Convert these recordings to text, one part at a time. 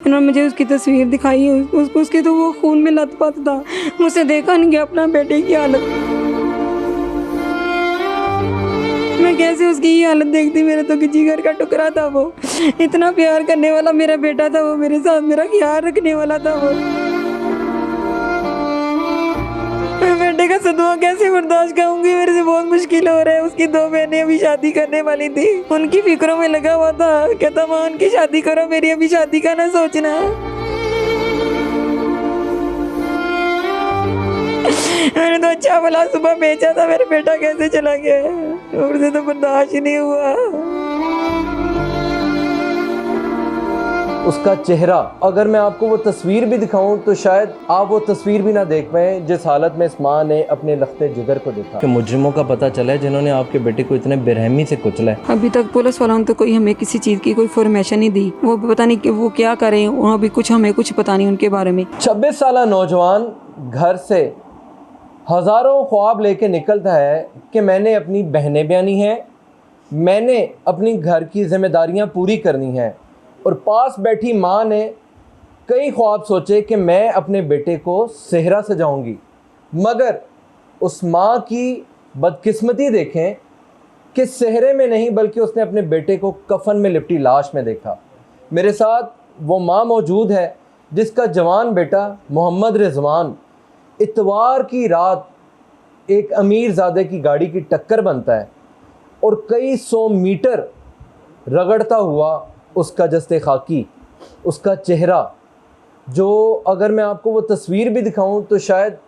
इन्होंने मुझे उसकी तस्वीर दिखाई, उसको उसके तो वो खून में लथपथ था, मुझसे देखा नहीं गया अपना बेटे की हालत। मैं कैसे उसकी ये हालत देखती, मेरे तो जिगर का टुकड़ा था वो, इतना प्यार करने वाला मेरा बेटा था वो, मेरे साथ मेरा ख्याल रखने वाला था वो। मैं बेटे का सदमा कैसे बर्दाश्त करूंगी, मेरे से बहुत मुश्किल हो रहा है। उसकी 2 बहनें अभी शादी करने वाली थी, उनकी फिक्रों में लगा हुआ था, कहता मां उनकी शादी करो, मेरी अभी शादी का ना सोचना। मैंने तो अच्छा भला सुबह बेचा था, मेरा बेटा कैसे चला गया, मुझे तो बर्दाश्त ही नहीं हुआ। उसका चेहरा, अगर मैं आपको वो तस्वीर भी दिखाऊं तो शायद आप वो तस्वीर भी ना देख पाएं जिस हालत में इस माँ ने अपने लख्ते जिगर को देखा। कि मुजरिमों का पता चला है जिन्होंने आपके बेटे को इतने बेरहमी से कुचला है। अभी तक पुलिस वालों ने तो कोई हमें किसी चीज़ की कोई फॉर्मेशन नहीं दी, वो पता नहीं कि वो क्या करें, अभी कुछ हमें कुछ पता नहीं उनके बारे में। 26 साल नौजवान घर से हज़ारों ख्वाब लेके निकलता है कि मैंने अपनी बहनें ब्यानी हैं, मैंने अपनी घर की जिम्मेदारियां पूरी करनी हैं, और पास बैठी माँ ने कई ख्वाब सोचे कि मैं अपने बेटे को सेहरा सजाऊंगी, मगर उस माँ की बदकिस्मती देखें कि सेहरे में नहीं बल्कि उसने अपने बेटे को कफन में लिपटी लाश में देखा। मेरे साथ वो माँ मौजूद है जिसका जवान बेटा मोहम्मद रिजवान इतवार की रात एक अमीर ज़ादे की गाड़ी की टक्कर बनता है और कई 100 मीटर रगड़ता हुआ उसका जस्ते खाकी, उसका चेहरा, जो अगर मैं आपको वो तस्वीर भी दिखाऊं तो शायद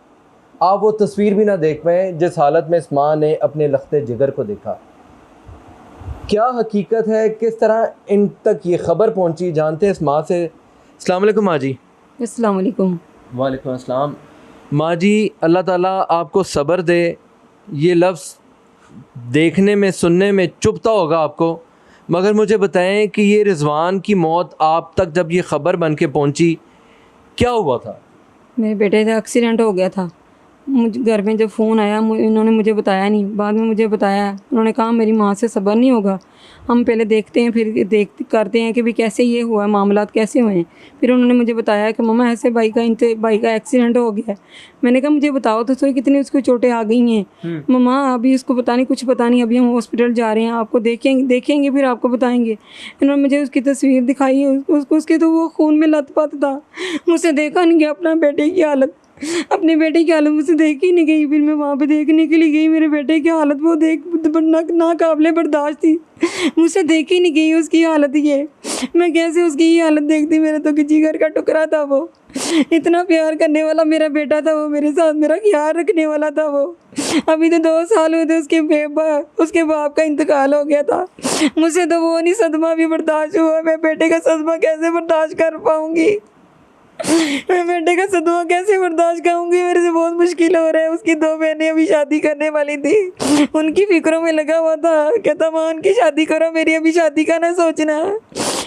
आप वो तस्वीर भी ना देख पाएं जिस हालत में इस माँ ने अपने लख्ते जिगर को देखा। क्या हकीकत है, किस तरह इन तक ये ख़बर पहुंची, जानते हैं इस माँ से। अस्सलाम वालेकुम माँ जी। अस्सलाम वालेकुम। वालेकुम अस्सलाम। माँ जी, अल्लाह ताला आपको सब्र दे। ये लफ्ज़ देखने में सुनने में चुभता होगा आपको, मगर मुझे बताएं कि ये रिजवान की मौत आप तक जब ये ख़बर बन के पहुँची, क्या हुआ था? मेरे बेटे का एक्सीडेंट हो गया था। मुझे घर में जब फ़ोन आया, इन्होंने मुझे बताया नहीं, बाद में मुझे बताया। उन्होंने कहा मेरी माँ से सब्र नहीं होगा, हम पहले देखते हैं, फिर करते हैं कि भी कैसे ये हुआ, मामलात कैसे हुए हैं। फिर उन्होंने मुझे बताया कि मम्मा ऐसे भाई का एक्सीडेंट हो गया है। मैंने कहा मुझे बताओ तो सही कितनी उसको चोटें आ गई हैं। मम्मा अभी उसको कुछ पता नहीं, अभी हम हॉस्पिटल जा रहे हैं, आपको देखेंगे फिर आपको बताएंगे। इन्होंने मुझे उसकी तस्वीर दिखाई, उसके तो वो खून में लथपथ था, मुझसे देखा नहीं गया अपना बेटे की हालत, अपने बेटे की हालत मुझसे देख ही नहीं गई। फिर मैं वहाँ पे देखने के लिए गई, मेरे बेटे की हालत वो देख ना काबिले बर्दाश्त थी, मुझसे देख ही नहीं गई उसकी हालत। ये मैं कैसे उसकी ये हालत देखती, मेरे तो जिगर का टुकड़ा था वो, इतना प्यार करने वाला मेरा बेटा था वो, मेरे साथ मेरा ख्याल रखने वाला था वो। अभी तो 2 साल हुए थे उसके बाप का इंतकाल हो गया था। मुझसे तो वो नहीं सदमा भी बर्दाश्त हुआ, मैं बेटे का सदमा कैसे बर्दाश्त कर पाऊँगी, मैं बेटे का सदमा कैसे बर्दाश्त करूंगी, मेरे से बहुत मुश्किल हो रहा है। उसकी 2 बहनें अभी शादी करने वाली थी, उनकी फिक्रों में लगा हुआ था, कहता मां उनकी शादी करो, मेरी अभी शादी का ना सोचना,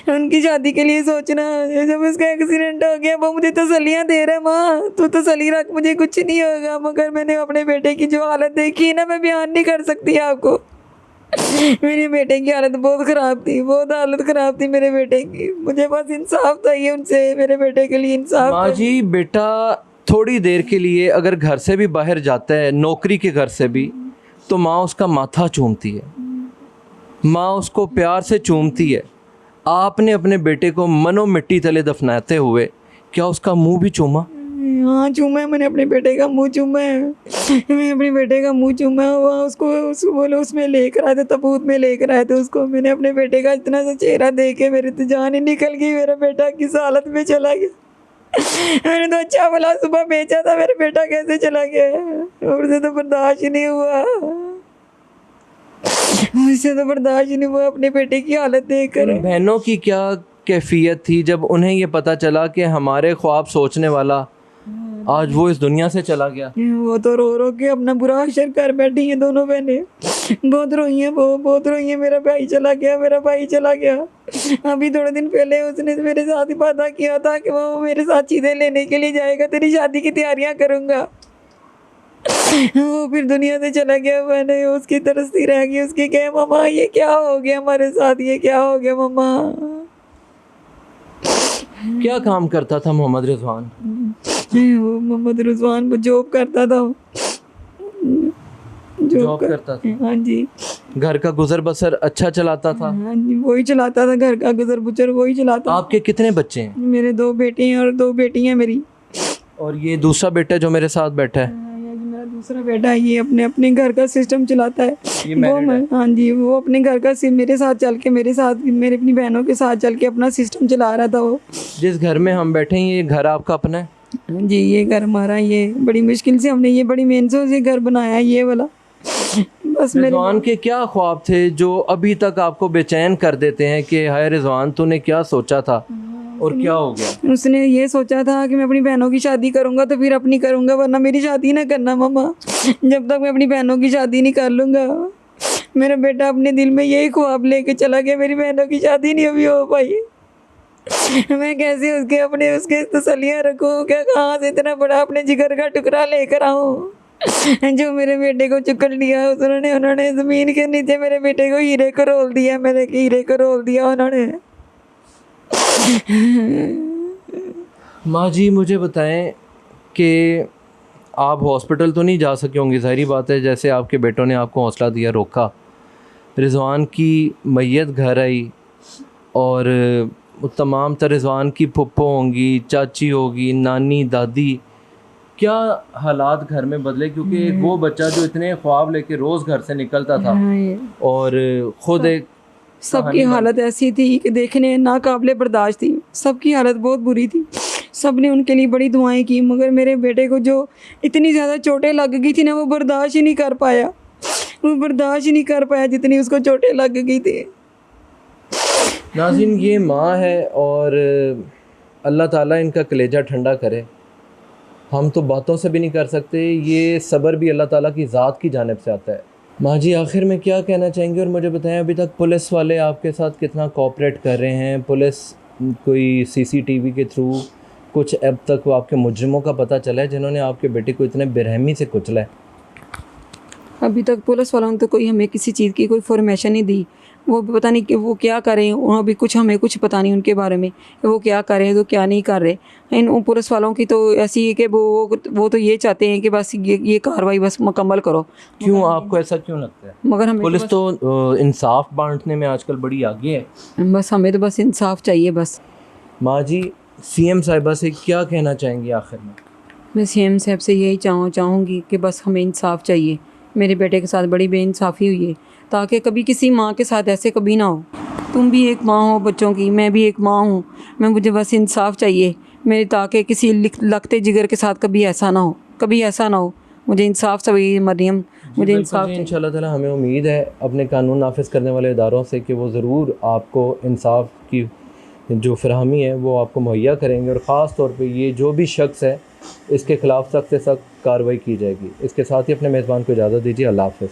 उनकी शादी के लिए सोचना। जब उसका एक्सीडेंट हो गया वो मुझे तसल्लियाँ दे रहा है, माँ तू तसल्ली रख, मुझे कुछ नहीं होगा। मगर मैंने अपने बेटे की जो हालत देखी है ना, मैं बयान नहीं कर सकती आपको। मेरे बेटे की हालत बहुत ख़राब थी, बहुत हालत ख़राब थी मेरे बेटे की। मुझे बस इंसाफ चाहिए उनसे, मेरे बेटे के लिए इंसाफ। माँ जी, बेटा थोड़ी देर के लिए अगर घर से भी बाहर जाता है, नौकरी के घर से भी, तो माँ उसका माथा चूमती है, माँ उसको प्यार से चूमती है। आपने अपने बेटे को मनो मिट्टी तले दफनाते हुए क्या उसका मुंह भी चूमा? हाँ चूमा है, मैंने अपने बेटे का मुंह चूमा है, मैं अपने बेटे का मुंह चूमा हुआ। उसको बोलो उसमें लेकर आए थे, तबूत में लेकर आए थे उसको। मैंने अपने बेटे का इतना सा चेहरा देखे मेरी तो जान ही निकल गई, मेरा बेटा किस हालत में चला गया। मैंने तो अच्छा भला सुबह बेचा था, मेरा बेटा कैसे चला गया, मुझसे तो बर्दाश्त ही नहीं हुआ, मुझसे तो बर्दाश्त ही नहीं हुआ अपने बेटे की हालत देखकर। बहनों की क्या कैफियत थी जब उन्हें ये पता चला कि हमारे ख्वाब सोचने वाला आज वो इस दुनिया से चला गया? वो तो रो रो के अपना बुरा हशर कर बैठी हैं दोनों बहनें, बहुत रोई हैं वो, बहुत रोई हैं, मेरा भाई चला गया, मेरा भाई चला गया। अभी थोड़े दिन पहले उसने मेरे साथ ही वादा किया था कि वो मेरे साथ चीज़ें लेने के लिए जाएगा, तेरी शादी की तैयारियां करूँगा। वो फिर दुनिया से चला गया, मैंने उसकी तरसती रह गई, उसकी कहे मम्मा ये क्या हो गया हमारे साथ, ये क्या हो गया मम्मा। क्या काम करता था मोहम्मद रिजवान? वो मोहम्मद रिजवान वो जॉब करता था, जॉब करता था। हाँ जी। घर का गुजर बसर अच्छा चलाता था? हाँ जी, वही चलाता था, घर का गुजर बुचर वही चलाता। आपके कितने बच्चे हैं? मेरे 2 बेटे हैं और 2 बेटी हैं मेरी। और ये दूसरा बेटा जो मेरे साथ बैठा है, ये जो मेरा दूसरा बेटा है, ये अपने अपने घर का सिस्टम चलाता है। ये वो married है? हाँ जी, वो अपने घर का मेरे साथ चल के, मेरे साथ, मेरे अपनी बहनों के साथ चल के अपना सिस्टम चला रहा था वो। जिस घर में हम बैठे हैं ये घर आपका अपना है? हाँ जी, ये घर हमारा, ये बड़ी मुश्किल से हमने ये बड़ी मेहनत से घर बनाया है, ये वाला। बस मेरे रिजवान के क्या ख्वाब थे जो अभी तक आपको बेचैन कर देते हैं कि हाय रिजवान तूने क्या सोचा था और क्या हो गया? उसने ये सोचा था कि मैं अपनी बहनों की शादी करूंगा तो फिर अपनी करूंगा, वरना मेरी शादी ना करना मम्मा, जब तक मैं अपनी बहनों की शादी नहीं कर लूंगा। मेरा बेटा अपने दिल में यही ख्वाब लेके चला गया, मेरी बहनों की शादी नहीं अभी हो पाई। मैं कैसे उसके अपने उसके तसल्लियाँ रखूँ, क्या कहाँ से इतना बड़ा अपने जिगर का टुकड़ा लेकर आऊँ जो मेरे बेटे को चुकड़ लिया उन्होंने ज़मीन के नीचे मेरे बेटे को हीरे को रोल दिया, मेरे हीरे को रोल दिया उन्होंने। माँ जी मुझे बताएं कि आप हॉस्पिटल तो नहीं जा सके होंगी, ज़ाहिरी बात है, जैसे आपके बेटों ने आपको हौसला दिया, रोका। रिजवान की मैयत घर आई और तमाम तर रिजवान की फुप्पो होंगी, चाची होगी, नानी, दादी, क्या हालात घर में बदले? क्योंकि वो बच्चा जो इतने ख्वाब लेके रोज़ घर से निकलता था और ख़ुद एक सबकी हालत ऐसी थी कि देखने नाकाबिले बर्दाश्त थी, सबकी हालत बहुत बुरी थी। सब ने उनके लिए बड़ी दुआएं की, मगर मेरे बेटे को जो इतनी ज़्यादा चोटें लग गई थी ना, वो बर्दाश्त ही नहीं कर पाया, वो बर्दाश्त ही नहीं कर पाया जितनी उसको चोटें लग गई थी। नाज़रीन ये माँ है और अल्लाह ताला इनका कलेजा ठंडा करे। हम तो बातों से भी नहीं कर सकते, ये सब्र भी अल्लाह ताला की ज़ात की जानिब से आता है। माँ जी आखिर में क्या कहना चाहेंगे? और मुझे बताएं अभी तक पुलिस वाले आपके साथ कितना कोऑपरेट कर रहे हैं? पुलिस कोई सीसीटीवी के थ्रू कुछ अब तक वो आपके मुजरिमों का पता चला है जिन्होंने आपके बेटे को इतने बेरहमी से कुचला है? अभी तक पुलिस वालों ने तो कोई हमें किसी चीज़ की कोई फॉर्मेशन नहीं दी, वो भी पता नहीं कि वो क्या करें, वहाँ भी कुछ हमें कुछ पता नहीं उनके बारे में कि वो क्या कर रहे हैं तो क्या नहीं कर रहे। इन उन पुलिस वालों की तो ऐसी है कि वो तो ये चाहते हैं कि बस ये कार्रवाई बस मुकम्मल करो। क्यों आपको ऐसा क्यों लगता है? मगर हमें पुलिस तो इंसाफ बांटने में आजकल बड़ी आगे है। बस हमें तो बस इंसाफ चाहिए बस। माँ जी सीएम साहिबा से क्या कहना चाहेंगी आखिर में? मैं सीएम साहब से यही चाहूँगी कि बस हमें इंसाफ चाहिए। मेरे बेटे के साथ बड़ी बेइंसाफ़ी हुई है, ताकि कभी किसी माँ के साथ ऐसे कभी ना हो। तुम भी एक माँ हो बच्चों की, मैं भी एक माँ हूँ, मुझे बस इंसाफ चाहिए मेरे, ताकि किसी लगते जिगर के साथ कभी ऐसा ना हो, कभी ऐसा ना हो। मुझे इंसाफ चाहिए मरियम, मुझे इंसाफ चाहिए। इंशाल्लाह ताला हमें उम्मीद है अपने कानून नाफिज करने वाले इदारों से कि वो ज़रूर आपको इंसाफ की जो फरहमी है वो आपको मुहैया करेंगे, और ख़ास तौर पे ये जो भी शख्स है इसके ख़िलाफ़ सख्त से सख्त कार्रवाई की जाएगी। इसके साथ ही अपने मेज़बान को इजाज़त दीजिए। अल्लाह हाफ़िज़।